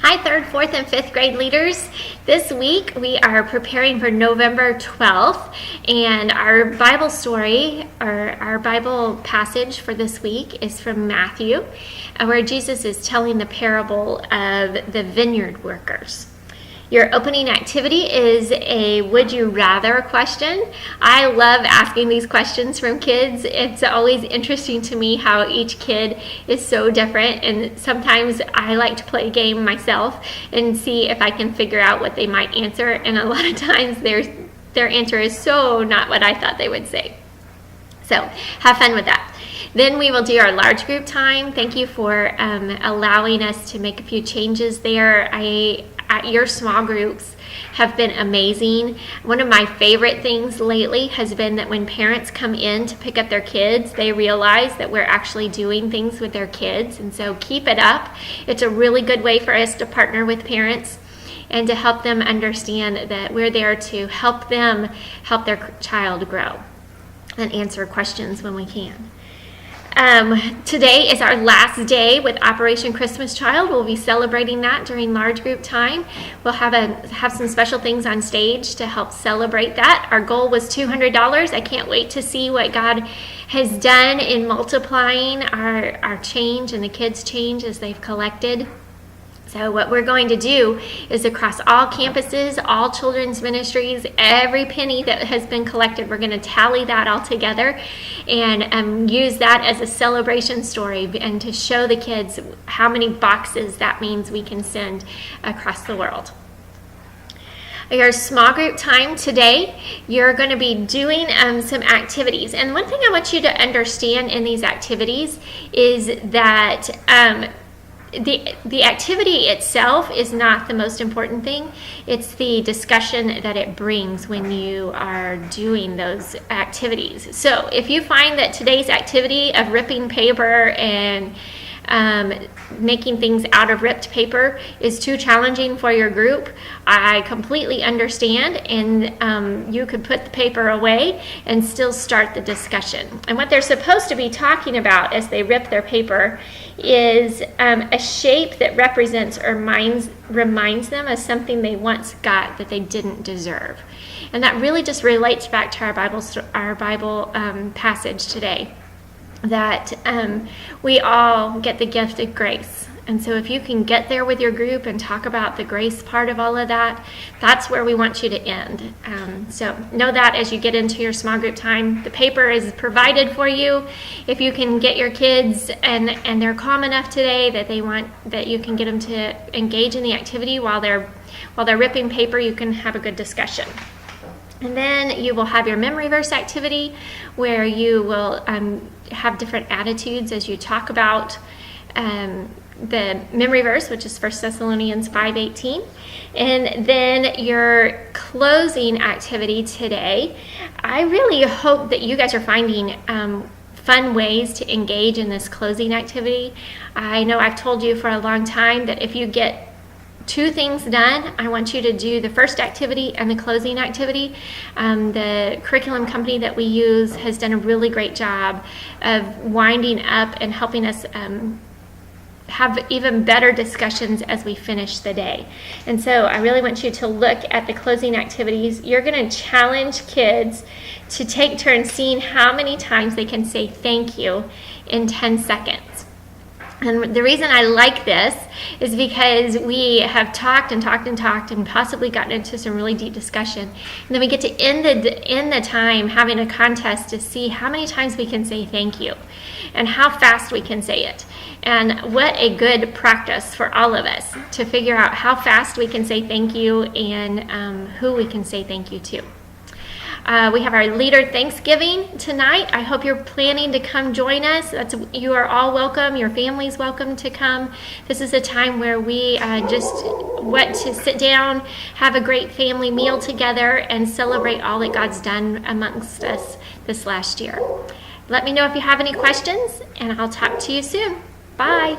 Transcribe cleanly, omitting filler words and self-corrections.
Hi, 3rd, 4th, and 5th grade leaders. This week we are preparing for November 12th, and our Bible story, or our Bible passage for this week is from Matthew, where Jesus is telling the parable of the vineyard workers. Your opening activity is a would you rather question. I love asking these questions from kids. It's always interesting to me how each kid is so different, and sometimes I like to play a game myself and see if I can figure out what they might answer, and a lot of times their answer is so not what I thought they would say. So have fun with that. Then we will do our large group time. Thank you for allowing us to make a few changes there. Your small groups have been amazing. One of my favorite things lately has been that when parents come in to pick up their kids, they realize that we're actually doing things with their kids. And so keep it up. It's a really good way for us to partner with parents and to help them understand that we're there to help them help their child grow and answer questions when we can. Today is our last day with Operation Christmas Child. We'll be celebrating that during large group time. We'll have some special things on stage to help celebrate that. Our goal was $200. I can't wait to see what God has done in multiplying our change and the kids' change as they've collected. So what we're going to do is across all campuses, all children's ministries, every penny that has been collected, we're going to tally that all together and use that as a celebration story and to show the kids how many boxes that means we can send across the world. Your small group time today, you're going to be doing some activities. And one thing I want you to understand in these activities is that the activity itself is not the most important thing. It's the discussion that it brings when you are doing those activities. So if you find that today's activity of ripping paper and making things out of ripped paper is too challenging for your group, I completely understand, and you could put the paper away and still start the discussion. And what they're supposed to be talking about as they rip their paper is a shape that represents or reminds them of something they once got that they didn't deserve. And that really just relates back to our Bible passage today, that we all get the gift of grace. And so if you can get there with your group and talk about the grace part of all of that, that's where we want you to end. So know that as you get into your small group time, the paper is provided for you. If you can get your kids and they're calm enough today that you can get them to engage in the activity while they're ripping paper, you can have a good discussion. And then you will have your memory verse activity where you will have different attitudes as you talk about the memory verse, which is 1 Thessalonians 5:18. And then your closing activity today, I really hope that you guys are finding fun ways to engage in this closing activity. I know I've told you for a long time that if you get 2 things done, I want you to do the first activity and the closing activity. The curriculum company that we use has done a really great job of winding up and helping us have even better discussions as we finish the day. And so I really want you to look at the closing activities. You're going to challenge kids to take turns seeing how many times they can say thank you in 10 seconds. And the reason I like this is because we have talked and possibly gotten into some really deep discussion. And then we get to end the time having a contest to see how many times we can say thank you and how fast we can say it. And what a good practice for all of us to figure out how fast we can say thank you and who we can say thank you to. We have our Leader Thanksgiving tonight. I hope you're planning to come join us. You are all welcome. Your family's welcome to come. This is a time where we just want to sit down, have a great family meal together, and celebrate all that God's done amongst us this last year. Let me know if you have any questions, and I'll talk to you soon. Bye.